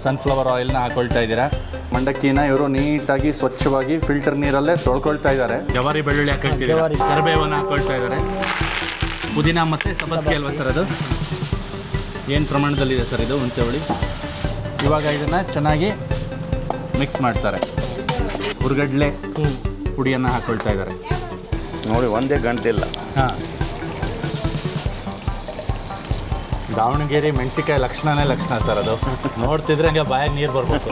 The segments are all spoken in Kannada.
ಸನ್ಫ್ಲವರ್ ಆಯಿಲ್ನ ಹಾಕೊಳ್ತಾ ಇದ್ದೀರಾ. ಮಂಡಕ್ಕಿನ ಇವರು ನೀಟಾಗಿ ಸ್ವಚ್ಛವಾಗಿ ಫಿಲ್ಟರ್ ನೀರಲ್ಲೇ ತೊಳ್ಕೊಳ್ತಾ ಇದ್ದಾರೆ. ಜವಾರಿ ಬೆಳ್ಳುಳ್ಳಿ ಹಾಕೊಳ್ತಿದ್ದಾರೆ, ಕರಿಬೇವನ್ನು ಹಾಕೊಳ್ತಾ ಇದ್ದಾರೆ, ಪುದೀನ ಮತ್ತು ಸಬ್ಬಸಿಗೆ ಅಲ್ವಾ ಸರ್ ಅದು? ಏನು ಪ್ರಮಾಣದಲ್ಲಿದೆ ಸರ್ ಇದು ಹುಣಸೆ ಹುಳಿ? ಇವಾಗ ಇದನ್ನು ಚೆನ್ನಾಗಿ ಮಿಕ್ಸ್ ಮಾಡ್ತಾರೆ. ಹುರ್ಗಡ್ಲೆ ಪುಡಿಯನ್ನು ಹಾಕೊಳ್ತಾ ಇದ್ದಾರೆ ನೋಡಿ, ಒಂದೇ ಗಂಟೆಲ್ಲ. ಹಾಂ, ದಾವಣಗೆರೆ ಮೆಣಸಿಕಾಯಿ ಲಕ್ಷಣನೇ ಲಕ್ಷಣ ಸರ್ ಅದು. ನೋಡ್ತಿದ್ರೆ ಹಂಗೆ ಬಾಯಾಗಿ ನೀರು ಬರ್ಬೇಕು.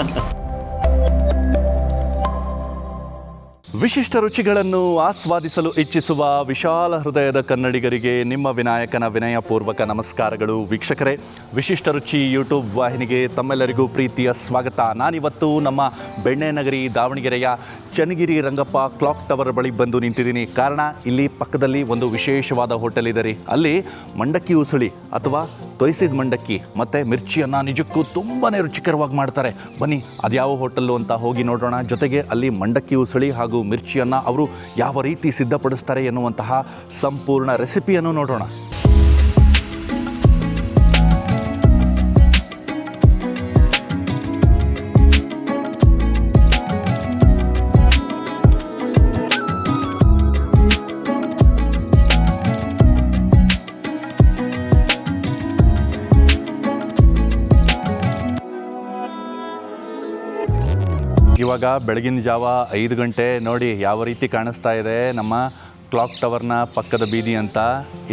ವಿಶಿಷ್ಟ ರುಚಿಗಳನ್ನು ಆಸ್ವಾದಿಸಲು ಇಚ್ಛಿಸುವ ವಿಶಾಲ ಹೃದಯದ ಕನ್ನಡಿಗರಿಗೆ ನಿಮ್ಮ ವಿನಾಯಕನ ವಿನಯಪೂರ್ವಕ ನಮಸ್ಕಾರಗಳು. ವೀಕ್ಷಕರೇ, ವಿಶಿಷ್ಟ ರುಚಿ ಯೂಟ್ಯೂಬ್ ವಾಹಿನಿಗೆ ತಮ್ಮೆಲ್ಲರಿಗೂ ಪ್ರೀತಿಯ ಸ್ವಾಗತ. ನಾನಿವತ್ತು ನಮ್ಮ ಬೆಣ್ಣೆನಗರಿ ದಾವಣಗೆರೆಯ ಚನ್ನಗಿರಿ ರಂಗಪ್ಪ ಕ್ಲಾಕ್ ಟವರ್ ಬಳಿ ಬಂದು ನಿಂತಿದ್ದೀನಿ. ಕಾರಣ, ಇಲ್ಲಿ ಪಕ್ಕದಲ್ಲಿ ಒಂದು ವಿಶೇಷವಾದ ಹೋಟೆಲ್ ಇದೆ ರೀ. ಅಲ್ಲಿ ಮಂಡಕ್ಕಿ ಉಸುಳಿ ಅಥವಾ ತೊಯ್ಸಿದ ಮಂಡಕ್ಕಿ ಮತ್ತು ಮಿರ್ಚಿಯನ್ನು ನಿಜಕ್ಕೂ ತುಂಬಾ ರುಚಿಕರವಾಗಿ ಮಾಡ್ತಾರೆ. ಬನ್ನಿ, ಅದ್ಯಾವ ಹೋಟೆಲ್ಲು ಅಂತ ಹೋಗಿ ನೋಡೋಣ. ಜೊತೆಗೆ ಅಲ್ಲಿ ಮಂಡಕ್ಕಿ ಉಸುಳಿ ಹಾಗೂ ಮಿರ್ಚಿಯನ್ನು ಅವರು ಯಾವ ರೀತಿ ಸಿದ್ಧಪಡಿಸ್ತಾರೆ ಎನ್ನುವಂತಹ ಸಂಪೂರ್ಣ ರೆಸಿಪಿಯನ್ನು ನೋಡೋಣ. ಇವಾಗ ಬೆಳಗಿನ ಜಾವ 5 ಗಂಟೆ. ನೋಡಿ ಯಾವ ರೀತಿ ಕಾಣಿಸ್ತಾ ಇದೆ ನಮ್ಮ ಕ್ಲಾಕ್ ಟವರ್ನ ಪಕ್ಕದ ಬೀದಿ ಅಂತ.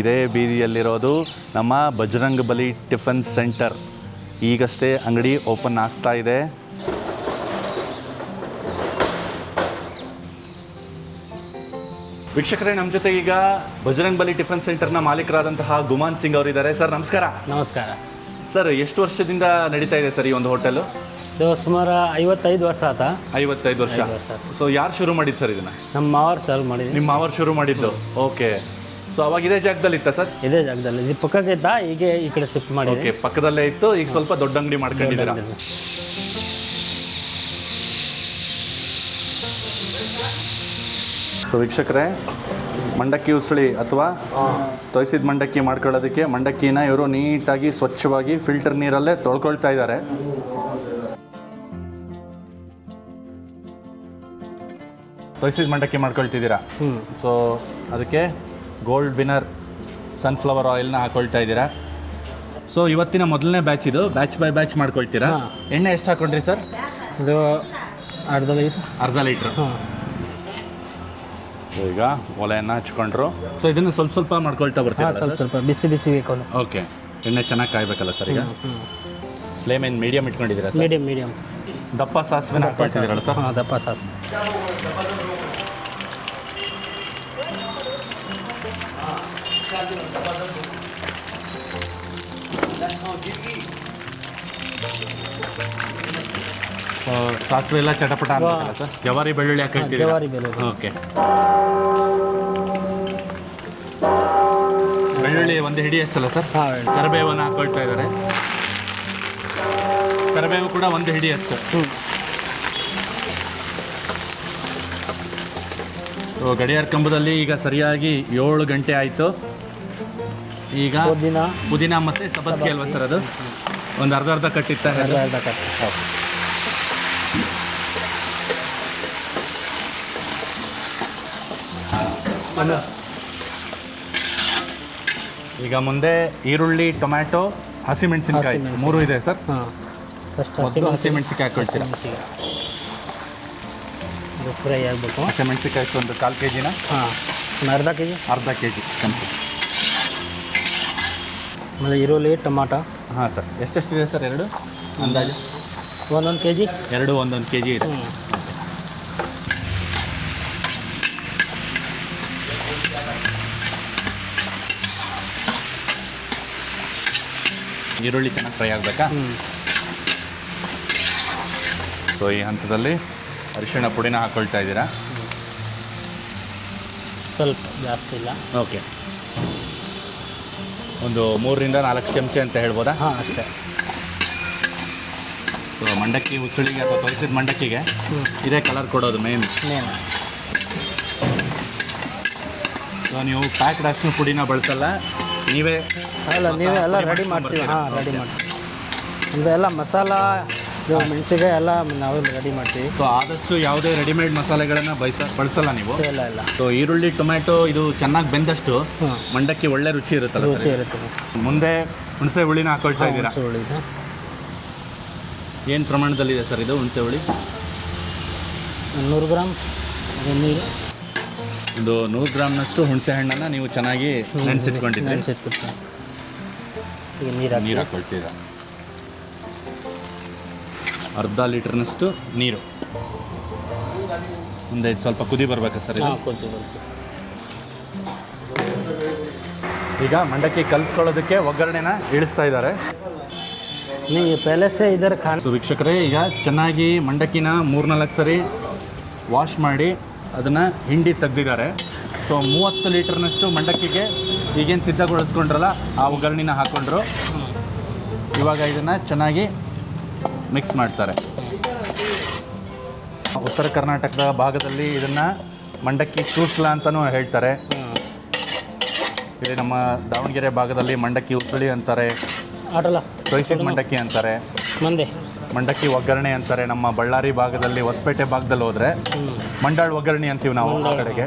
ಇದೇ ಬೀದಿಯಲ್ಲಿರೋದು ನಮ್ಮ ಬಜರಂಗ್ ಬಲಿ ಟಿಫನ್ ಸೆಂಟರ್. ಈಗಷ್ಟೇ ಅಂಗಡಿ ಓಪನ್ ಆಗ್ತಾ ಇದೆ. ವೀಕ್ಷಕರೇ, ನಮ್ಮ ಜೊತೆ ಈಗ ಬಜರಂಗ್ ಬಲಿ ಟಿಫನ್ ಸೆಂಟರ್ನ ಮಾಲೀಕರಾದಂತಹ ಗುಮಾನ್ ಸಿಂಗ್ ಅವರಿದ್ದಾರೆ. ಸರ್ ನಮಸ್ಕಾರ. ನಮಸ್ಕಾರ ಸರ್, ಎಷ್ಟು ವರ್ಷದಿಂದ ನಡೀತಾ ಇದೆ ಸರ್ ಈ ಒಂದು ಹೋಟೆಲು? ಇದು ಸುಮಾರು 55 ವರ್ಷ ಆತ. 55 ವರ್ಷ. ಸೊ ಯಾರು ಶುರು ಮಾಡಿದ್ದು ಸರ್ ಇದನ್ನ? ನಮ್ಮ ಮಾವರು ಚಾಲು ಮಾಡಿದ್ವಿ. ನಿಮ್ಮ ಮಾವರು ಶುರು ಮಾಡಿದ್ದು? ಓಕೆ. ಸೊ ಅವಾಗ ಇದೇ ಜಾಗದಲ್ಲಿ ಇತ್ತಾ ಸರ್? ಇದೇ ಜಾಗದಲ್ಲಿ, ಇದು ಪಕ್ಕಕ್ಕೆ ಇದ್ದ, ಈಗ ಈ ಕಡೆ ಶಿಫ್ಟ್ ಮಾಡಿ. ಓಕೆ, ಪಕ್ಕದಲ್ಲೇ ಇತ್ತು, ಈಗ ಸ್ವಲ್ಪ ದೊಡ್ಡ ಅಂಗಡಿ ಮಾಡ್ಕೊಂಡಿದ್ದೀರಾ. ಸೊ ವೀಕ್ಷಕರೇ, ಮಂಡಕ್ಕಿ ಉಸುಳಿ ಅಥವಾ ತೊಯ್ಸಿದ ಮಂಡಕ್ಕಿ ಮಾಡ್ಕೊಳ್ಳೋದಕ್ಕೆ ಮಂಡಕ್ಕಿನ ಇವರು ನೀಟಾಗಿ ಸ್ವಚ್ಛವಾಗಿ ಫಿಲ್ಟರ್ ನೀರಲ್ಲೇ ತೊಳ್ಕೊಳ್ತಾ ಇದ್ದಾರೆ. ತೊಯ್ಸಿದ ಮಂಡಕ್ಕಿ ಮಾಡ್ಕೊಳ್ತಿದ್ದೀರಾ. ಸೊ ಅದಕ್ಕೆ ಗೋಲ್ಡ್ ವಿನ್ನರ್ ಸನ್ಫ್ಲವರ್ ಆಯಿಲ್ನ ಹಾಕೊಳ್ತಾ ಇದ್ದೀರಾ. ಸೊ ಇವತ್ತಿನ ಮೊದಲನೇ ಬ್ಯಾಚ್ ಇದು. ಬ್ಯಾಚ್ ಬೈ ಬ್ಯಾಚ್ ಮಾಡ್ಕೊಳ್ತೀರಾ. ಎಣ್ಣೆ ಎಷ್ಟು ಹಾಕೊಂಡ್ರಿ ಸರ್? ಇದು ಅರ್ಧ ಲೀಟ್ರ್. ಈಗ ಒಲೆಯನ್ನು ಹಚ್ಕೊಂಡ್ರು. ಸೊ ಇದನ್ನು ಸ್ವಲ್ಪ ಸ್ವಲ್ಪ ಮಾಡ್ಕೊಳ್ತಾ ಬರ್ತೀರಾ? ಸ್ವಲ್ಪ ಬಿಸಿ ಬಿಸಿ ಬೇಕು. ಓಕೆ. ಎಣ್ಣೆ ಚೆನ್ನಾಗಿ ಕಾಯ್ಬೇಕಲ್ಲ ಸರ್ ಈಗ? ಫ್ಲೇಮ್ ಏನು ಮೀಡಿಯಮ್ ಇಟ್ಕೊಂಡಿದ್ದೀರಾ ಸರ್? ಮೀಡಿಯಮ್. ದಪ್ಪ ಸಾಸಿವೆ ಹಾಕೊಳ್ತಿದ್ದೀರಲ್ಲ ಸರ್? ಹಾಂ, ದಪ್ಪ ಸಾಸಿವೆ. ಸಾಸಿವೆ ಎಲ್ಲ ಚಟಪಟ ಅನ್ಬೇಕಲ್ಲ ಸರ್? ಜವಾರಿ ಬೆಳ್ಳುಳ್ಳಿ ಹಾಕೊಳ್ತೀವಿ. ಜವಾರಿ ಬೆಳ್ಳುಳ್ಳಿ. ಓಕೆ. ಬೆಳ್ಳುಳ್ಳಿ ಒಂದು ಹಿಡಿ ಅಷ್ಟಲ್ಲ ಸರ್? ಕರಿಬೇವನ್ನು ಹಾಕೊಳ್ತಾ ಇದ್ದಾರೆ. ಕರಿಬೇವು ಕೂಡ ಒಂದು ಹಿಡಿ ಅಷ್ಟು. ಗಡಿಯಾರ ಕಂಬದಲ್ಲಿ ಈಗ ಸರಿಯಾಗಿ 7 ಗಂಟೆ ಆಯಿತು. ಈಗ ಪುದೀನ ಮತ್ತು ಸಬ್ಬಸಿಗೆ ಅಲ್ವಾ ಸರ್ ಅದು? ಒಂದು ಅರ್ಧ ಕಟ್ಟಿತ್ತ? ಅರ್ಧ ಕಟ್ಟು. ಈಗ ಮುಂದೆ ಈರುಳ್ಳಿ, ಟೊಮ್ಯಾಟೊ, ಹಸಿಮೆಣಸಿನಕಾಯಿ 3 ಇದೆ ಸರ್. ಹಸಿಮೆಣಸಿನಕಾಯಿ ಹಾಕೊಳ್ತೀರಾ? ಫ್ರೈ ಆಗಬೇಕು. ಹಸಿಮೆಣಸಿನಕಾಯಿ ಒಂದು 1/4 kg. ಹಾಂ, ಅರ್ಧ kg. ಅರ್ಧ kg ಕಮ್ಮಿ. ಆಮೇಲೆ ಈರುಳ್ಳಿ, ಟೊಮಾಟೊ. ಹಾಂ ಸರ್. ಎಷ್ಟೆಷ್ಟಿದೆ ಸರ್? 2 ಅಂದಾಜು? 1 kg. 2 1 kg ಇದೆ. ಈರುಳ್ಳಿ ಚೆನ್ನಾಗಿ ಫ್ರೈ ಆಗಬೇಕಾ? ಸೊ ಈ ಹಂತದಲ್ಲಿ ಅರಿಶಿಣ ಪುಡಿನ ಹಾಕ್ಕೊಳ್ತಾ ಇದ್ದೀರಾ? ಸ್ವಲ್ಪ ಜಾಸ್ತಿ ಇಲ್ಲ. ಓಕೆ. ಒಂದು 3-4 ಚಮಚೆ ಅಂತ ಹೇಳ್ಬೋದಾ? ಹಾಂ, ಅಷ್ಟೇ. ಸೊ ಮಂಡಕ್ಕಿ ಉಸುಳಿಗೆ ಅಥವಾ ತೊಯ್ಸಿದ ಮಂಡಕ್ಕಿಗೆ ಇದೇ ಕಲರ್ ಕೊಡೋದು ಮೇನ್. ಸೊ ನೀವು ಪ್ಯಾಕ್ಡ್ ಅರಿಶಿನ ಪುಡಿನ ಬಳಸಲ್ಲ, ನೀವೇ? ಅಲ್ಲ, ನೀವೇ ಎಲ್ಲ ರೆಡಿ ಮಾಡ್ತೀವಿ. ಹಾಂ, ರೆಡಿ ಮಾಡ್ತೀವಿ. ಅಂದರೆ ಎಲ್ಲ ಮಸಾಲ ಇದು ಮೆಣಸಿಗೆ ಎಲ್ಲ ನಾವು ರೆಡಿ ಮಾಡ್ತೀವಿ. ಸೊ ಆದಷ್ಟು ಯಾವುದೇ ರೆಡಿಮೇಡ್ ಮಸಾಲೆಗಳನ್ನು ಬಳಸಲ್ಲ ನೀವು? ಇಲ್ಲ ಇಲ್ಲ. ಸೊ ಈರುಳ್ಳಿ ಟೊಮ್ಯಾಟೊ ಇದು ಚೆನ್ನಾಗಿ ಬೆಂದಷ್ಟು ಹಾಂ, ಮಂಡಕ್ಕಿ ಒಳ್ಳೆ ರುಚಿ ಇರುತ್ತಲ್ಲ ರುಚಿ ಇರುತ್ತೆ. ಮುಂದೆ ಹುಣಸೆ ಹುಳಿನ ಹಾಕೊಳ್ತಾ ಇದ್ದೀರಾ? ಹುಣಸೆ ಹುಳಿ ಇದೆ. ಏನು ಪ್ರಮಾಣದಲ್ಲಿದೆ ಸರ್ ಇದು ಹುಣಸೆ ಹುಳಿ? 100 ಗ್ರಾಮ್ ನೀರು. ಒಂದು 100 ಗ್ರಾಮ್ನಷ್ಟು ಹುಣಸೆ ಹಣ್ಣನ್ನು ನೀವು ಚೆನ್ನಾಗಿ ನೆನೆಸಿಟ್ಕೊಂಡಿದ್ದೀರಿ. ನೆನೆಸಿಟ್ಬಿಟ್ಟು ಈಗ ನೀರು ಹಾಕ್ಕೊಳ್ತೀರಾ. ಅರ್ಧ ಲೀಟರ್ನಷ್ಟು ನೀರು. ಮುಂದೆ ಇದು ಸ್ವಲ್ಪ ಕುದಿ ಬರ್ಬೇಕಾ ಸರ್ ಇದು? ಹಾಕ್ಕೊಳ್ತೀವಿ. ಈಗ ಮಂಡಕ್ಕಿ ಕಲಿಸ್ಕೊಳ್ಳೋದಕ್ಕೆ ಒಗ್ಗರಣೆನ ಇಳಿಸ್ತಾ ಇದ್ದಾರೆ. ನೀವು ಪೆಹಲೆ से इधर खाना. ಸೊ ವೀಕ್ಷಕರೇ, ಈಗ ಚೆನ್ನಾಗಿ ಮಂಡಕ್ಕಿನ 3-4 ಸರಿ ವಾಶ್ ಮಾಡಿ ಅದನ್ನು ಹಿಂಡಿ ತೆಗ್ದಿದ್ದಾರೆ. ಸೊ 30 ಲೀಟರ್ನಷ್ಟು ಮಂಡಕ್ಕಿಗೆ ಈಗೇನು ಸಿದ್ಧಗೊಳಿಸ್ಕೊಂಡ್ರಲ್ಲ ಆ ಒಗ್ಗರಣೆನ ಹಾಕ್ಕೊಂಡ್ರು. ಇವಾಗ ಇದನ್ನು ಚೆನ್ನಾಗಿ ಮಿಕ್ಸ್ ಮಾಡ್ತಾರೆ. ಉತ್ತರ ಕರ್ನಾಟಕದ ಭಾಗದಲ್ಲಿ ಇದನ್ನು ಮಂಡಕ್ಕಿ ಸೂಸ್ಲ ಅಂತಲೂ ಹೇಳ್ತಾರೆ. ಇಲ್ಲಿ ನಮ್ಮ ದಾವಣಗೆರೆ ಭಾಗದಲ್ಲಿ ಮಂಡಕ್ಕಿ ಉಸುಳಿ ಅಂತಾರೆ, ಆಟಲ್ಲ ತೊಯ್ಸಿದ ಮಂಡಕ್ಕಿ ಅಂತಾರೆ, ಮಂದೆ ಮಂಡಕ್ಕಿ ಒಗ್ಗರಣೆ ಅಂತಾರೆ. ನಮ್ಮ ಬಳ್ಳಾರಿ ಭಾಗದಲ್ಲಿ ಹೊಸಪೇಟೆ ಭಾಗದಲ್ಲಿ ಹೋದರೆ ಮಂಡಾಳು ಒಗ್ಗರಣೆ ಅಂತೀವಿ ನಾವು ಆ ಕಡೆಗೆ.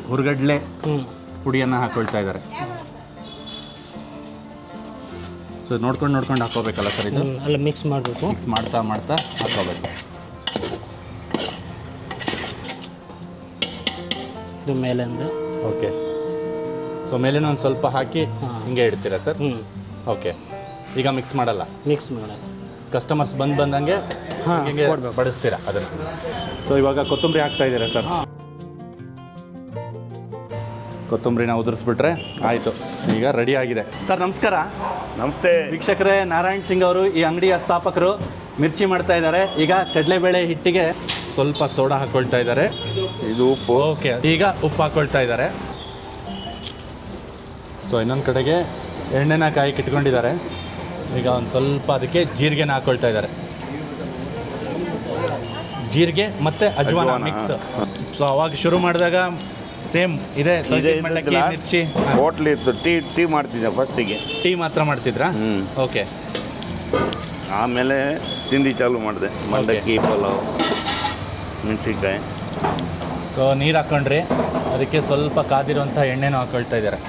ಹುರ್ಗಡ್ಲೆ ಪುಡಿಯನ್ನು ಹಾಕೊಳ್ತಾ ಇದ್ದಾರೆ. ಸೊ ನೋಡ್ಕೊಂಡು ಹಾಕೋಬೇಕಲ್ಲ ಸರ್ ಇದು? ಎಲ್ಲ ಮಿಕ್ಸ್ ಮಾಡಬೇಕು. ಮಿಕ್ಸ್ ಮಾಡ್ತಾ ಹಾಕೋಬೇಕು. ಇದು ಮೇಲಿಂದ ಓಕೆ. ಸೊ ಮೇಲಿನ ಒಂದು ಸ್ವಲ್ಪ ಹಾಕಿ ಹಿಂಗೆ ಇಡ್ತೀರಾ ಸರ್? ಓಕೆ. ಈಗ ಮಿಕ್ಸ್ ಮಾಡಲ್ಲ? ಮಿಕ್ಸ್ ಮಾಡಲ್ಲ. ಕಸ್ಟಮರ್ಸ್ ಬಂದಂಗೆ ಹಿಂಗೆ ಬಡಿಸ್ತೀರಾ ಅದನ್ನು? ಸೊ ಇವಾಗ ಕೊತ್ತಂಬರಿ ಹಾಕ್ತಾ ಇದ್ದೀರಾ ಸರ್? ಕೊತ್ತಂಬರಿನ ಉದುರಿಸ್ಬಿಟ್ರೆ ಆಯಿತು. ಈಗ ರೆಡಿ ಆಗಿದೆ ಸರ್. ನಮಸ್ಕಾರ. ನಮಸ್ತೆ ವೀಕ್ಷಕರೇ, ನಾರಾಯಣ್ ಸಿಂಗ್ ಅವರು ಈ ಅಂಗಡಿಯ ಸ್ಥಾಪಕರು. ಮಿರ್ಚಿ ಮಾಡ್ತಾ ಇದ್ದಾರೆ. ಈಗ ಕಡಲೆಬೇಳೆ ಹಿಟ್ಟಿಗೆ ಸ್ವಲ್ಪ ಸೋಡಾ ಹಾಕ್ಕೊಳ್ತಾ ಇದ್ದಾರೆ. ಇದು ಉಪ್ಪು. ಓಕೆ. ಈಗ ಉಪ್ಪು ಹಾಕ್ಕೊಳ್ತಾ ಇದ್ದಾರೆ. ಸೊ ಇನ್ನೊಂದು ಕಡೆಗೆ ಎಣ್ಣೆನ ಕಾಯಿಗೆ ಇಟ್ಕೊಂಡಿದ್ದಾರೆ. ಈಗ ಒಂದು ಸ್ವಲ್ಪ ಅದಕ್ಕೆ ಜೀರಿಗೆನ ಹಾಕ್ಕೊಳ್ತಾ ಇದ್ದಾರೆ. ಜೀರಿಗೆ ಮತ್ತು ಅಜ್ವಾನ ಮಿಕ್ಸ್. ಸೊ ಅವಾಗ ಶುರು ಮಾಡಿದಾಗ ಸೇಮ್ ಇದೆ ಮಂಡಕ್ಕಿ ಮಿರ್ಚಿ ಹೋಟ್ಲ್ ಇತ್ತು. ಟೀ ಮಾಡ್ತಿದ್ದೆ ಫಸ್ಟಿಗೆ. ಟೀ ಮಾತ್ರ ಮಾಡ್ತಿದ್ರಾ? ಓಕೆ. ಆಮೇಲೆ ತಿಂಡಿ ಚಾಲು ಮಾಡಿದೆ. ಮಂಡಕ್ಕಿ, ಪಲಾವ್, ಮೆಣಸಿನ್ಕಾಯಿ. ಸೊ ನೀರು ಹಾಕ್ಕೊಂಡ್ರಿ, ಅದಕ್ಕೆ ಸ್ವಲ್ಪ ಕಾದಿರುವಂಥ ಎಣ್ಣೆನೂ ಹಾಕ್ಕೊಳ್ತಾ ಇದ್ದಾರೆ.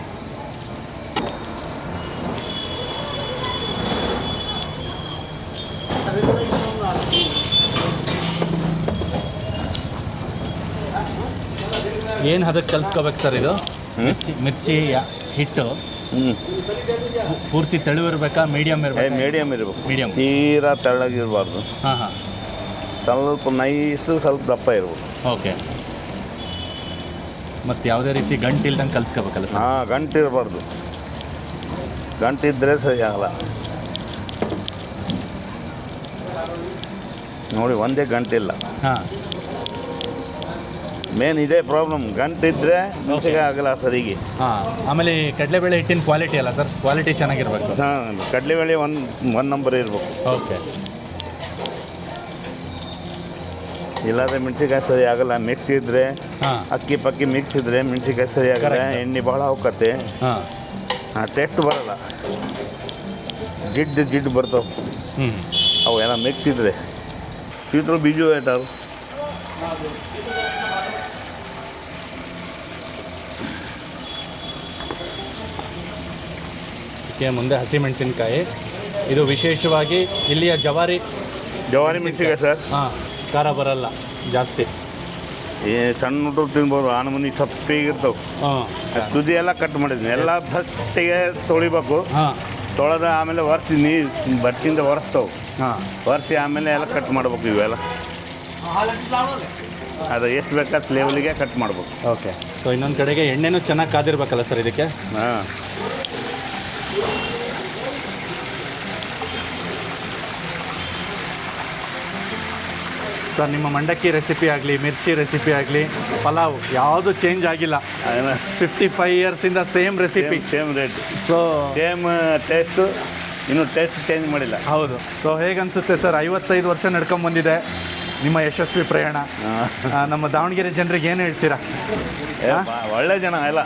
ಏನು ಅದಕ್ಕೆ ಕಲಿಸ್ಕೋಬೇಕು ಸರ್ ಇದು? ಮಿರ್ಚಿ ಹಿಟ್ಟು ಪೂರ್ತಿ ತೆಳುವಿರ್ಬೇಕಾ, ಮೀಡಿಯಮ್ ಇರಬೇಕು? ಮೀಡಿಯಮ್ ಇರಬೇಕು. ಮೀಡಿಯಮ್. ತೀರಾ ತೆಳ್ಳಗಿರಬಾರ್ದು. ಹಾಂ. ಸ್ವಲ್ಪ ನೈಸು, ಸ್ವಲ್ಪ ದಪ್ಪ ಇರ್ಬೇಕು. ಓಕೆ. ಮತ್ತು ಯಾವುದೇ ರೀತಿ ಗಂಟಿಲ್ದಂಗೆ ಕಲಿಸ್ಕೋಬೇಕಲ್ಲ ಸರ್? ಗಂಟಿರಬಾರ್ದು. ಗಂಟಿದ್ರೆ ಸರಿ ಆಗಲ್ಲ. ನೋಡಿ, ಒಂದೇ ಗಂಟಿಲ್ಲ. ಹಾಂ. ಮೇನ್ ಇದೇ ಪ್ರಾಬ್ಲಮ್. ಗಂಟಿದ್ರೆ ಮೆಣಸಿಗೆ ಆಗಲ್ಲ ಸರಿಗೆ. ಹಾಂ. ಆಮೇಲೆ ಕಡಲೆಬೇಳೆ ಹಿಟ್ಟಿನ ಕ್ವಾಲಿಟಿ ಅಲ್ಲ ಸರ್? ಕ್ವಾಲಿಟಿ ಚೆನ್ನಾಗಿರ್ಬೇಕು. ಕಡಲೆಬೇಳೆ ಒಂದು ನಂಬರ್ ಇರಬೇಕು. ಓಕೆ. ಇಲ್ಲಾಂದರೆ ಮೆಣಸಿನ್ಕಾಯಿ ಸರಿ ಆಗಲ್ಲ. ಮಿಕ್ಸ್ ಇದ್ದರೆ, ಅಕ್ಕಿ ಪಕ್ಕಿ ಮಿಕ್ಸ್ ಇದ್ದರೆ ಮೆಣಸಿನ್ಕಾಯಿ ಸರಿ ಆಗಲ್ಲ. ಎಣ್ಣೆ ಭಾಳ ಹೋಗತ್ತೆ. ಟೇಸ್ಟ್ ಬರಲ್ಲ. ಜಿಡ್ಡು ಬರ್ತಾವೆ ಅವು ಎಲ್ಲ ಮಿಕ್ಸ್ ಇದ್ದರೆ. ಇದ್ರ ಬೀಜು ಏಟಾರು ಮುಂದೆ ಹಸಿಮೆಣಸಿನ್ಕಾಯಿ. ಇದು ವಿಶೇಷವಾಗಿ ಇಲ್ಲಿಯ ಜವಾರಿ ಮೆಣಸಿನ್ಕಾಯಿ ಸರ್. ಹಾಂ. ಖಾರ ಬರಲ್ಲ ಜಾಸ್ತಿ. ಸಣ್ಣ ಹುಡುಗರು ತಿನ್ಬೋದು. ಆನಮನಿ ಸಪ್ಪಿಗಿರ್ತಾವೆ. ತುದಿ ಎಲ್ಲ ಕಟ್ ಮಾಡಿದ್ವಿ. ಎಲ್ಲ ಫಸ್ಟಿಗೆ ತೊಳಿಬೇಕು. ತೊಳೆದ ಆಮೇಲೆ ಒರೆಸಿ ಬಟ್ಟಿಂದ ಒರೆಸ್ತಾವೆ. ಒರೆಸಿ ಆಮೇಲೆ ಎಲ್ಲ ಕಟ್ ಮಾಡ್ಬೇಕು. ಇವೆಲ್ಲ ಅದು ಎಷ್ಟು ಬೇಕಾದ ಲೆವೆಲಿಗೆ ಕಟ್ ಮಾಡ್ಬೇಕು. ಓಕೆ. ಸೊ ಇನ್ನೊಂದು ಕಡೆಗೆ ಎಣ್ಣೆನೂ ಚೆನ್ನಾಗಿ ಕಾದಿರ್ಬೇಕಲ್ಲ ಸರ್ ಇದಕ್ಕೆ? ಹಾಂ. ಸರ್, ನಿಮ್ಮ ಮಂಡಕ್ಕಿ ರೆಸಿಪಿ ಆಗಲಿ, ಮಿರ್ಚಿ ರೆಸಿಪಿ ಆಗಲಿ, ಪಲಾವ್ ಯಾವುದು ಚೇಂಜ್ ಆಗಿಲ್ಲ. 55 ಇಯರ್ಸಿಂದ same recipe, same rate, so same taste. ಇನ್ನೂ ಟೇಸ್ಟ್ ಚೇಂಜ್ ಮಾಡಿಲ್ಲ. ಹೌದು. So ಹೇಗನ್ಸುತ್ತೆ sir? 55 ವರ್ಷ ನಡ್ಕೊಂಬಂದಿದೆ ನಿಮ್ಮ ಯಶಸ್ವಿ ಪ್ರಯಾಣ. ನಮ್ಮ ದಾವಣಗೆರೆ ಜನರಿಗೆ ಏನು ಹೇಳ್ತೀರಾ? ಒಳ್ಳೆ ಜನ ಎಲ್ಲ.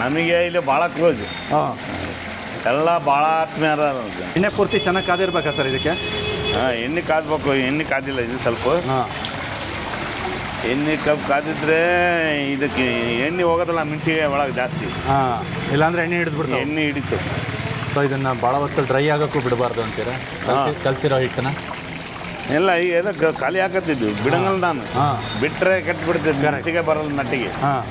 ನಮಗೆ ಇಲ್ಲಿ ಭಾಳ ಕ್ಲೋಸ್. ಎಲ್ಲ ಭಾಳ ಆತ್ಮೀಯ ಅದ ನಮ್ಗೆ. ಎಣ್ಣೆ ಪೂರ್ತಿ ಚೆನ್ನಾಗಿ ಕಾದಿರ್ಬೇಕಾ ಸರ್ ಇದಕ್ಕೆ? ಎಣ್ಣೆ ಕಾದ್ಬೇಕು. ಎಣ್ಣೆ ಕಾದಿಲ್ಲ ಇದು ಸ್ವಲ್ಪ. ಹಾಂ. ಎಣ್ಣೆ ಕಾದಿದ್ರೆ ಇದಕ್ಕೆ ಎಣ್ಣೆ ಹೋಗೋದಿಲ್ಲ ಮೆಣಸಿಗೆ ಒಳಗೆ ಜಾಸ್ತಿ. ಹಾಂ, ಇಲ್ಲಾಂದ್ರೆ ಎಣ್ಣೆ ಹಿಡಿದ್ಬಿಡ್ತಾವೆ. ಎಣ್ಣೆ ಹಿಡಿತು. ಸೊ ಇದನ್ನು ಭಾಳ ಹೊತ್ತು ಡ್ರೈ ಆಗೋಕ್ಕೂ ಬಿಡಬಾರ್ದು ಅಂತೀರಾ? ಕಲಸಿರೋ ಹಿಟ್ಟನ್ನ ಎಲ್ಲ ಈಗ ಎದಕ್ಕೆ ಖಾಲಿ ಹಾಕತ್ತಿದ್ದು ಬಿಡಂಗಲ್ಲ ನಾನು. ಹಾಂ, ಬಿಟ್ಟರೆ ಕೆಟ್ಟು ಬಿಡ್ತಿದ್ದೆ, ನಟ್ಟಿಗೆ ಬರಲ್ಲ ನಟ್ಟಿಗೆ. ಹಾಂ.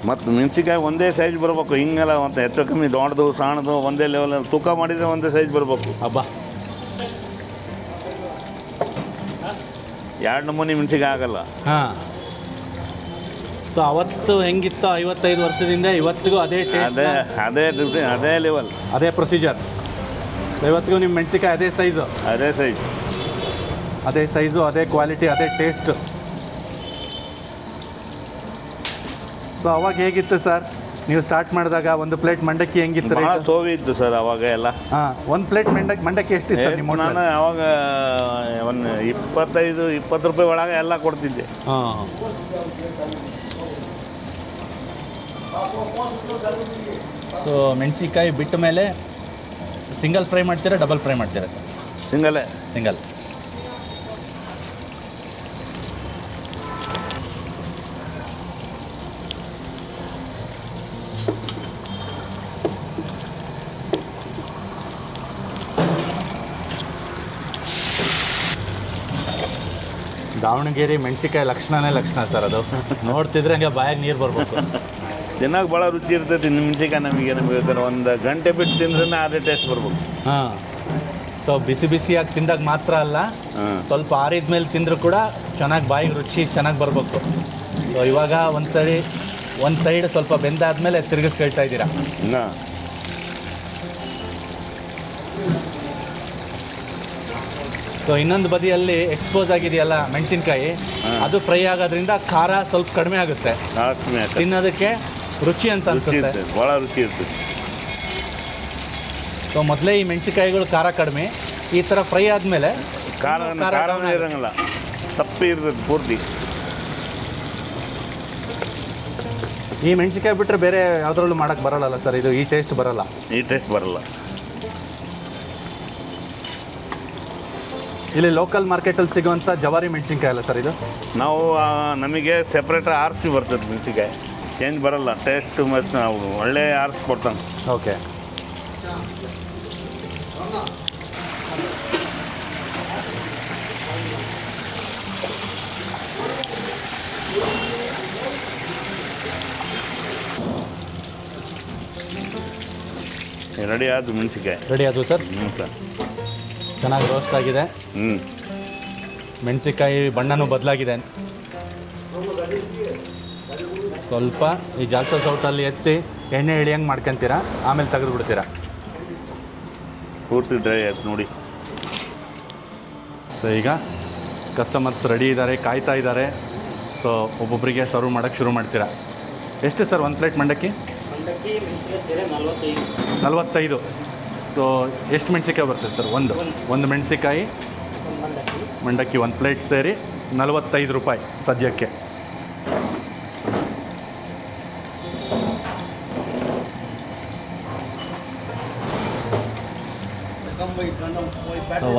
ಮತ್ತು ಮೆಣಸಿನ್ಕಾಯಿ ಒಂದೇ ಸೈಜ್ ಬರಬೇಕು. ಹಿಂಗೆಲ್ಲ ಮತ್ತು ಹೆಚ್ಚು ಕಮ್ಮಿ ದೊಡ್ಡದು ಸಣ್ಣದು ಒಂದೇ ಲೆವೆಲ್ ತೂಕ ಮಾಡಿದರೆ ಒಂದೇ ಸೈಜ್ ಬರಬೇಕು. ಹಬ್ಬ 2 ನಮೂನಿ ಮೆಣಸಿನ್ಕಾಯಿ ಆಗಲ್ಲ. ಹಾಂ. ಸೊ ಅವತ್ತು ಹೆಂಗಿತ್ತು 55 ವರ್ಷದಿಂದ ಇವತ್ತಿಗೂ ಅದೇ ಟೇಸ್ಟ್, ಅದೇ ಲೆವೆಲ್, ಅದೇ ಪ್ರೊಸೀಜರ್. ಇವತ್ತಿಗೂ ನಿಮ್ಮ ಮೆಣಸಿನ್ಕಾಯಿ ಅದೇ ಸೈಜು, ಅದೇ ಸೈಜು, ಅದೇ ಕ್ವಾಲಿಟಿ, ಅದೇ ಟೇಸ್ಟ್. ಸೊ ಅವಾಗ ಹೇಗಿತ್ತು ಸರ್ ನೀವು ಸ್ಟಾರ್ಟ್ ಮಾಡಿದಾಗ? ಒಂದು ಪ್ಲೇಟ್ ಮಂಡಕ್ಕಿ ಹೆಂಗಿತ್ತು? ಭಾಳ ಸೋವಿ ಇತ್ತು ಸರ್ ಅವಾಗ ಎಲ್ಲ. ಹಾಂ, ಒಂದು ಪ್ಲೇಟ್ ಮಂಡಕ್ಕಿ ಎಷ್ಟಿತ್ತು ಸರ್ ನಿಮ್ಮ? ನಾನು ಅವಾಗ ಒಂದು 25-20 ರೂಪಾಯಿ ಒಳಗೆ ಎಲ್ಲ ಕೊಡ್ತಿದ್ದೆ. ಹಾಂ. ಸೊ ಮೆಣಸಿನ್ಕಾಯಿ ಬಿಟ್ಟ ಮೇಲೆ ಸಿಂಗಲ್ ಫ್ರೈ ಮಾಡ್ತೀರಾ, ಡಬಲ್ ಫ್ರೈ ಮಾಡ್ತೀರಾ ಸರ್? ಸಿಂಗಲ್. ದಾವಣಗೆರೆ ಮೆಣಸಿನ್ಕಾಯಿ ಲಕ್ಷಣ ಸರ್ ಅದು. ನೋಡ್ತಿದ್ರೆ ಹಂಗೆ ಬಾಯಾಗ ನೀರು ಬರ್ಬೇಕು. ತಿನ್ನೋಕೆ ಭಾಳ ರುಚಿ ಇರ್ತೈತಿ ಮೆಣಸಿನ್ಕಾಯಿ. ನಮಗೆ ಒಂದು ಗಂಟೆ ಬಿಟ್ಟು ತಿಂದ್ರೆ ಅದೇ ಟೇಸ್ಟ್ ಬರ್ಬೇಕು. ಹಾಂ. ಸೊ ಬಿಸಿಯಾಗಿ ತಿಂದಾಗ ಮಾತ್ರ ಅಲ್ಲ, ಸ್ವಲ್ಪ ಆರಿದ ಮೇಲೆ ತಿಂದರೂ ಕೂಡ ಚೆನ್ನಾಗಿ ಬಾಯಿಗೆ ರುಚಿ ಚೆನ್ನಾಗಿ ಬರಬೇಕು. ಸೊ ಇವಾಗ ಒಂದು ಸೈಡ್ ಸ್ವಲ್ಪ ಬೆಂದಾದ್ಮೇಲೆ ತಿರುಗಿಸ್ಕೊಳ್ತಾ ಇದ್ದೀರಾ. ಸೊ ಇನ್ನೊಂದು ಬದಿಯಲ್ಲಿ ಎಕ್ಸ್ಪೋಸ್ ಆಗಿದೆಯಲ್ಲ ಮೆಣಸಿನ್ಕಾಯಿ, ಅದು ಫ್ರೈ ಆಗೋದ್ರಿಂದ ಖಾರ ಸ್ವಲ್ಪ ಕಡಿಮೆ ಆಗುತ್ತೆ, ತಿನ್ನೋದಕ್ಕೆ ರುಚಿ ಅಂತ ಅನ್ಸುತ್ತೆ, ಭಾಳ ರುಚಿ ಇರ್ತದೆ. ಸೊ ಮೊದಲೇ ಈ ಮೆಣಸಿನ್ಕಾಯಿಗಳು ಖಾರ ಕಡಿಮೆ, ಈ ಥರ ಫ್ರೈ ಆದಮೇಲೆ ಖಾರನೇ ಇರೋಂಗಿಲ್ಲ, ತಪ್ಪಿ ಇರ್ತದೆ ಪೂರ್ತಿ. ಈ ಮೆಣಸಿನ್ಕಾಯಿ ಬಿಟ್ಟರೆ ಬೇರೆ ಯಾವುದ್ರಲ್ಲೂ ಮಾಡೋಕ್ಕೆ ಬರಲ್ಲ ಸರ್ ಇದು? ಈ ಟೇಸ್ಟ್ ಬರಲ್ಲ. ಇಲ್ಲಿ ಲೋಕಲ್ ಮಾರ್ಕೆಟಲ್ಲಿ ಸಿಗುವಂಥ ಜವಾರಿ ಮೆಣಸಿನ್ಕಾಯಿ ಅಲ್ಲ ಸರ್ ಇದು? ನಾವು ನಮಗೆ ಸೆಪ್ರೇಟ್ ಆರಿಸಿ ಬರ್ತದೆ ಮೆಣಸಿನ್ಕಾಯಿ, ಚೇಂಜ್ ಬರಲ್ಲ ಟೇಸ್ಟ್. ಮತ್ತು ನಾವು ಒಳ್ಳೆ ಆರಿಸಿ ಕೊಡ್ತಾನೆ. ಓಕೆ. ರೆಡಿ ಆಯ್ತು ಮೆಣಸಿನ್ಕಾಯಿ. ರೆಡಿ ಆದವು ಸರ್? ಸರ್ ಚೆನ್ನಾಗಿ ರೋಸ್ಟ್ ಆಗಿದೆ. ಮೆಣಸಿನ್ಕಾಯಿ ಬಣ್ಣನೂ ಬದಲಾಗಿದೆ. ಸ್ವಲ್ಪ ಈ ಜಾಲ್ಸೋ ಸೌಟಲ್ಲಿ ಎತ್ತಿ ಎಣ್ಣೆ ಇಳಿಯಂಗೆ ಮಾಡ್ಕೊತೀರಾ, ಆಮೇಲೆ ತೆಗೆದು ಬಿಡ್ತೀರಾ? ಪೂರ್ತಿ ಡ್ರೈ ಆಯ್ತು ನೋಡಿ. ಸೊ ಈಗ ಕಸ್ಟಮರ್ಸ್ ರೆಡಿ ಇದ್ದಾರೆ, ಕಾಯ್ತಾ ಇದ್ದಾರೆ. ಸೊ ಒಬ್ಬೊಬ್ಬರಿಗೆ ಸರ್ವ್ ಮಾಡೋಕ್ಕೆ ಶುರು ಮಾಡ್ತೀರಾ. ಎಷ್ಟು ಸರ್ ಒಂದು ಪ್ಲೇಟ್ ಮಂಡಕ್ಕಿ? 45. ಸೊ ಎಷ್ಟು ಮೆಣಸಿನ್ಕಾಯಿ ಬರ್ತದೆ ಸರ್? ಒಂದು ಮೆಣಸಿನ್ಕಾಯಿ ಮಂಡಕ್ಕಿ ಒಂದು ಪ್ಲೇಟ್ ಸೇರಿ 45 ರೂಪಾಯಿ ಸದ್ಯಕ್ಕೆ.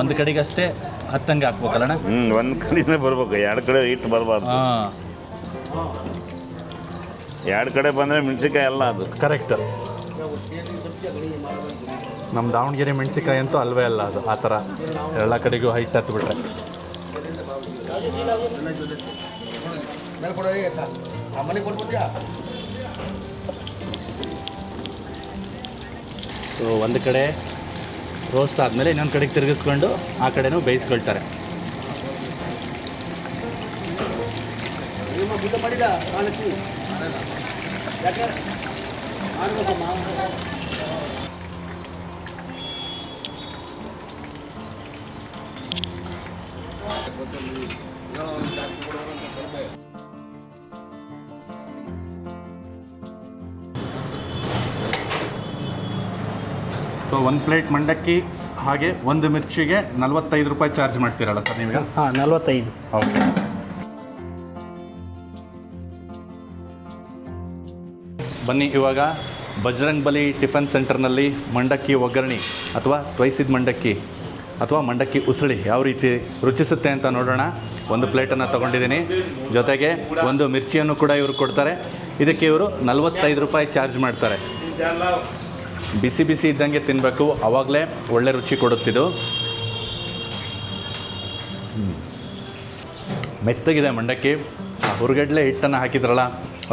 ಒಂದು ಕಡೆಗಷ್ಟೇ ಹತ್ತಂಗೆ ಹಾಕ್ಬೇಕಲ್ಲಣ್ಣ? ಒಂದು ಕಡೆನೇ ಬರ್ಬೇಕು, 2 ಕಡೆ ಹಿಟ್ಟು ಬರಬಾರ್ದು. ಹಾಂ, 2 ಕಡೆ ಬಂದರೆ ಮೆಣಸಿನ್ಕಾಯಿ ಎಲ್ಲ ಅದು ಕರೆಕ್ಟ್. ನಮ್ಮ ದಾವಣಗೆರೆ ಮೆಣಸಿನ್ಕಾಯಿ ಅಂತೂ ಅಲ್ವೇ ಅಲ್ಲ ಅದು. ಆ ಥರ ಎಲ್ಲ ಕಡೆಗೂ ಹೈಟ್ ಹತ್ಬಿಟ್ರೆ. ಸೊ ಒಂದು ಕಡೆ ರೋಸ್ಟ್ ಆದಮೇಲೆ ಇನ್ನೊಂದು ಕಡೆಗೆ ತಿರುಗಿಸ್ಕೊಂಡು ಆ ಕಡೆನೂ ಬೇಯಿಸ್ಕೊಳ್ತಾರೆ. ಸೊ ಒಂದು ಪ್ಲೇಟ್ ಮಂಡಕ್ಕಿ ಹಾಗೆ ಒಂದು ಮಿರ್ಚಿಗೆ 45 ರೂಪಾಯಿ ಚಾರ್ಜ್ ಮಾಡ್ತೀರಲ್ಲ ಸರ್ ನೀವೀಗ? ಹಾಂ 45. ಓಕೆ. ಬನ್ನಿ ಇವಾಗ ಬಜರಂಗ್ ಬಲಿ ಟಿಫನ್ ಸೆಂಟರ್ನಲ್ಲಿ ಮಂಡಕ್ಕಿ ಒಗ್ಗರಣೆ ಅಥವಾ ತ್ವಯಿಸಿದ ಮಂಡಕ್ಕಿ ಅಥವಾ ಮಂಡಕ್ಕಿ ಉಸುಳಿ ಯಾವ ರೀತಿ ರುಚಿಸುತ್ತೆ ಅಂತ ನೋಡೋಣ. ಒಂದು ಪ್ಲೇಟನ್ನು ತೊಗೊಂಡಿದ್ದೀನಿ, ಜೊತೆಗೆ ಒಂದು ಮಿರ್ಚಿಯನ್ನು ಕೂಡ ಇವರು ಕೊಡ್ತಾರೆ. ಇದಕ್ಕೆ ಇವರು 45 ರೂಪಾಯಿ ಚಾರ್ಜ್ ಮಾಡ್ತಾರೆ. ಬಿಸಿ ಬಿಸಿ ಇದ್ದಂಗೆ ತಿನ್ನಬೇಕು, ಆವಾಗಲೇ ಒಳ್ಳೆ ರುಚಿ ಕೊಡುತ್ತಿದ್ದು. ಮೆತ್ತಗಿದೆ ಮಂಡಕ್ಕಿ. ಹುರುಗಡ್ಲೆ ಹಿಟ್ಟನ್ನು ಹಾಕಿದ್ರಲ್ಲ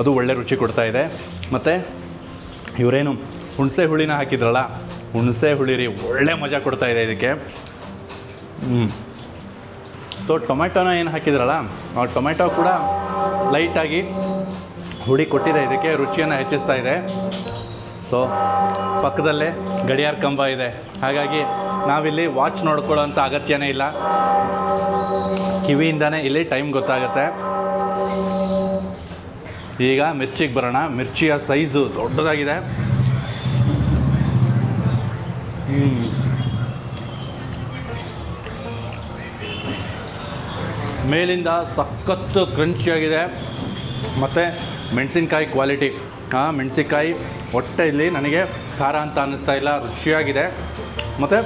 ಅದು ಒಳ್ಳೆ ರುಚಿ ಕೊಡ್ತಾ ಇದೆ. ಮತ್ತು ಇವರೇನು ಹುಣಸೆ ಹುಳಿನ ಹಾಕಿದ್ರಲ್ಲ, ಹುಣಸೆ ಹುಳಿ ರೀ ಒಳ್ಳೆ ಮಜಾ ಕೊಡ್ತಾ ಇದೆ ಇದಕ್ಕೆ. ಸೊ ಟೊಮೆಟೊನ ಏನು ಹಾಕಿದ್ರಲ್ಲ ಆ ಟೊಮೆಟೊ ಕೂಡ ಲೈಟಾಗಿ ಹುಳಿ ಕೊಟ್ಟಿದೆ, ಇದಕ್ಕೆ ರುಚಿಯನ್ನು ಹೆಚ್ಚಿಸ್ತಾ ಇದೆ. ಸೊ ಪಕ್ಕದಲ್ಲೇ ಗಡಿಯಾರ ಕಂಬ ಇದೆ, ಹಾಗಾಗಿ ನಾವಿಲ್ಲಿ ವಾಚ್ ನೋಡ್ಕೊಳ್ಳೋಂಥ ಅಗತ್ಯನೇ ಇಲ್ಲ, ಕಿವಿಯಿಂದನೇ ಇಲ್ಲಿ ಟೈಮ್ ಗೊತ್ತಾಗುತ್ತೆ. ಈಗ ಮಿರ್ಚಿಗೆ ಬರೋಣ. ಮಿರ್ಚಿಯ ಸೈಜು ದೊಡ್ಡದಾಗಿದೆ. ಮೇಲಿಂದ ಸಖತ್ತು ಕ್ರಂಚಿಯಾಗಿದೆ. ಮತ್ತು ಮೆಣಸಿನ್ಕಾಯಿ ಕ್ವಾಲಿಟಿ, ಮೆಣಸಿನ್ಕಾಯಿ ಹೊಟ್ಟೆಯಲ್ಲಿ ನನಗೆ ಖಾರ ಅಂತ ಅನ್ನಿಸ್ತಾ ಇಲ್ಲ, ರುಚಿಯಾಗಿದೆ. ಮತ್ತು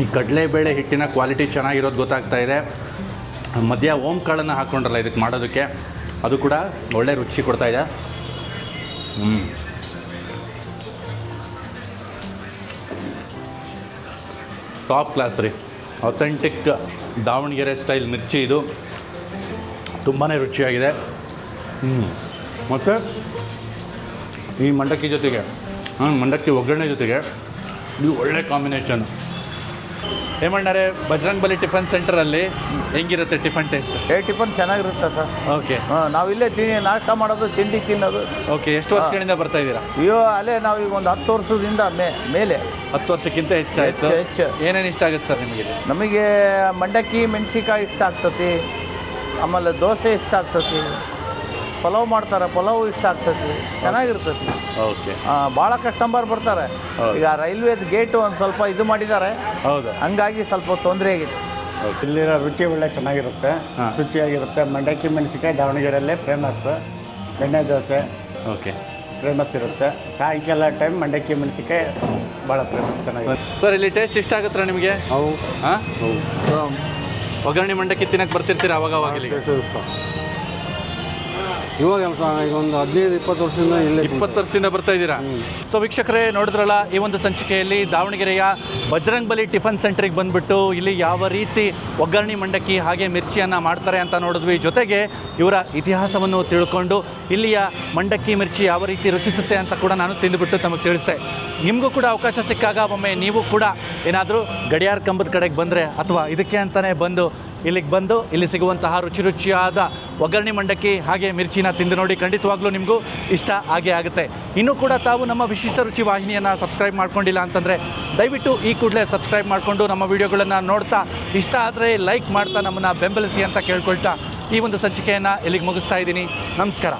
ಈ ಕಡಲೆಬೇಳೆ ಹಿಟ್ಟಿನ ಕ್ವಾಲಿಟಿ ಚೆನ್ನಾಗಿರೋದು ಗೊತ್ತಾಗ್ತಾ ಇದೆ. ಮಧ್ಯ ಓಂ ಕಾಳನ್ನು ಹಾಕ್ಕೊಂಡ್ರಲ್ಲ ಇದಕ್ಕೆ ಮಾಡೋದಕ್ಕೆ, ಅದು ಕೂಡ ಒಳ್ಳೆ ರುಚಿ ಕೊಡ್ತಾ ಇದೆ. ಟಾಪ್ ಕ್ಲಾಸ್ ರೀ, ಅಥೆಂಟಿಕ್ ದಾವಣಗೆರೆ ಸ್ಟೈಲ್ ಮಿರ್ಚಿ ಇದು. ತುಂಬಾ ರುಚಿಯಾಗಿದೆ. ಮತ್ತು ಈ ಮಂಡಕ್ಕಿ ಜೊತೆಗೆ ಮಂಡಕ್ಕಿ ಒಗ್ಗರಣೆ ಜೊತೆಗೆ ಇದು ಒಳ್ಳೆ ಕಾಂಬಿನೇಷನ್. ಹೇಮಣ್ಣರೇ, ಬಜರಂಗ್ ಬಲಿ ಟಿಫನ್ ಸೆಂಟರಲ್ಲಿ ಹೆಂಗಿರುತ್ತೆ ಟಿಫನ್ ಟೇಸ್ಟ್? ಟಿಫನ್ ಚೆನ್ನಾಗಿರುತ್ತೆ ಸರ್. ಓಕೆ. ನಾವಿಲ್ಲೇ ನಾಷ್ಟ ಮಾಡೋದು, ತಿಂಡಿ ತಿನ್ನೋದು. ಓಕೆ. ಎಷ್ಟು ವರ್ಷಗಳಿಂದ ಬರ್ತಾ ಇದ್ದೀರಾ? ಅಯ್ಯೋ ಅಲ್ಲೇ ನಾವೀಗ ಒಂದು 10 ವರ್ಷದಿಂದ ಮೇಲೆ. 10 ವರ್ಷಕ್ಕಿಂತ ಹೆಚ್ಚಾಯಿತು. ಹೆಚ್ಚು. ಏನೇನು ಇಷ್ಟ ಆಗುತ್ತೆ ಸರ್ ನಿಮಗೆ? ನಮಗೆ ಮಂಡಕ್ಕಿ ಮೆಣಸಿಕಾಯಿ ಇಷ್ಟ ಆಗ್ತತಿ, ಆಮೇಲೆ ದೋಸೆ ಇಷ್ಟ ಆಗ್ತತಿ, ಪಲಾವ್ ಮಾಡ್ತಾರೆ ಪಲಾವ್ ಇಷ್ಟ ಆಗ್ತತಿ, ಚೆನ್ನಾಗಿರ್ತತಿ. ಓಕೆ. ಭಾಳ ಕಸ್ಟಮರ್ ಬರ್ತಾರೆ. ಈಗ ರೈಲ್ವೇದ ಗೇಟು ಒಂದು ಸ್ವಲ್ಪ ಇದು ಮಾಡಿದ್ದಾರೆ, ಹೌದು, ಹಂಗಾಗಿ ಸ್ವಲ್ಪ ತೊಂದರೆ ಆಗಿತ್ತು. ಇಲ್ಲಿರೋ ರುಚಿ ಒಳ್ಳೆ ಚೆನ್ನಾಗಿರುತ್ತೆ, ಶುಚಿಯಾಗಿರುತ್ತೆ. ಮಂಡಕ್ಕಿ ಮೆಣಸಿಕಾಯಿ ದಾವಣಗೆರೆಯಲ್ಲೇ ಫೇಮಸ್. ಎಣ್ಣೆ ದೋಸೆ ಓಕೆ ಫೇಮಸ್ ಇರುತ್ತೆ. ಸಾಯಂಕಾಲ ಟೈಮ್ ಮಂಡಕ್ಕಿ ಮೆಣಸಿಕಾಯಿ ಭಾಳ ಫೇಮಸ್, ಚೆನ್ನಾಗಿರುತ್ತೆ. ಸರ್ ಇಲ್ಲಿ ಟೇಸ್ಟ್ ಇಷ್ಟ ಆಗುತ್ತಾ ನಿಮಗೆ? ಅವು ಹಾಂ, ಒಗ್ಗರಣೆ ಮಂಡಕ್ಕಿ ತಿನ್ನಕ್ಕೆ ಬರ್ತಿರ್ತೀರಾ ಅವಾಗ ಇಲ್ಲಿ? ಇವಾಗ ಈಗ ಒಂದು 15-20 ವರ್ಷದಿಂದ ಇಲ್ಲೇ 20 ವರ್ಷದಿಂದ ಬರ್ತಾ ಇದ್ದೀರಾ? ಸೊ ವೀಕ್ಷಕರೇ, ನೋಡಿದ್ರಲ್ಲ ಈ ಒಂದು ಸಂಚಿಕೆಯಲ್ಲಿ ದಾವಣಗೆರೆಯ ಬಜರಂಗ್ ಬಲಿ ಟಿಫನ್ ಸೆಂಟ್ರಿಗೆ ಬಂದುಬಿಟ್ಟು ಇಲ್ಲಿ ಯಾವ ರೀತಿ ಒಗ್ಗರಣೆ ಮಂಡಕ್ಕಿ ಹಾಗೆ ಮಿರ್ಚಿಯನ್ನು ಮಾಡ್ತಾರೆ ಅಂತ ನೋಡಿದ್ವಿ. ಜೊತೆಗೆ ಇವರ ಇತಿಹಾಸವನ್ನು ತಿಳ್ಕೊಂಡು ಇಲ್ಲಿಯ ಮಂಡಕ್ಕಿ ಮಿರ್ಚಿ ಯಾವ ರೀತಿ ರುಚಿಸುತ್ತೆ ಅಂತ ಕೂಡ ನಾನು ತಿಂದುಬಿಟ್ಟು ತಮಗೆ ತಿಳಿಸ್ದೆ. ನಿಮಗೂ ಕೂಡ ಅವಕಾಶ ಸಿಕ್ಕಾಗ ಒಮ್ಮೆ ನೀವು ಕೂಡ ಏನಾದರೂ ಗಡಿಯಾರ ಕಂಬದ ಕಡೆಗೆ ಬಂದರೆ ಅಥವಾ ಇದಕ್ಕೆ ಅಂತಲೇ ಬಂದು ಇಲ್ಲಿಗೆ ಬಂದು ಇಲ್ಲಿ ಸಿಗುವಂತಹ ರುಚಿಯಾದ ಒಗ್ಗರಣೆ ಮಂಡಕ್ಕಿ ಹಾಗೆ ಮಿರ್ಚಿನ ತಿಂದು ನೋಡಿ, ಖಂಡಿತವಾಗ್ಲೂ ನಿಮಗೂ ಇಷ್ಟ ಆಗೇ ಆಗುತ್ತೆ. ಇನ್ನೂ ಕೂಡ ತಾವು ನಮ್ಮ ವಿಶಿಷ್ಟ ರುಚಿ ವಾಹಿನಿಯನ್ನು ಸಬ್ಸ್ಕ್ರೈಬ್ ಮಾಡ್ಕೊಂಡಿಲ್ಲ ಅಂತಂದರೆ ದಯವಿಟ್ಟು ಈ ಕೂಡಲೇ ಸಬ್ಸ್ಕ್ರೈಬ್ ಮಾಡಿಕೊಂಡು ನಮ್ಮ ವಿಡಿಯೋಗಳನ್ನು ನೋಡ್ತಾ ಇಷ್ಟ ಆದರೆ ಲೈಕ್ ಮಾಡ್ತಾ ನಮ್ಮನ್ನು ಬೆಂಬಲಿಸಿ ಅಂತ ಕೇಳ್ಕೊಳ್ತಾ ಈ ಒಂದು ಸಂಚಿಕೆಯನ್ನು ಇಲ್ಲಿಗೆ ಮುಗಿಸ್ತಾ ಇದ್ದೀನಿ. ನಮಸ್ಕಾರ.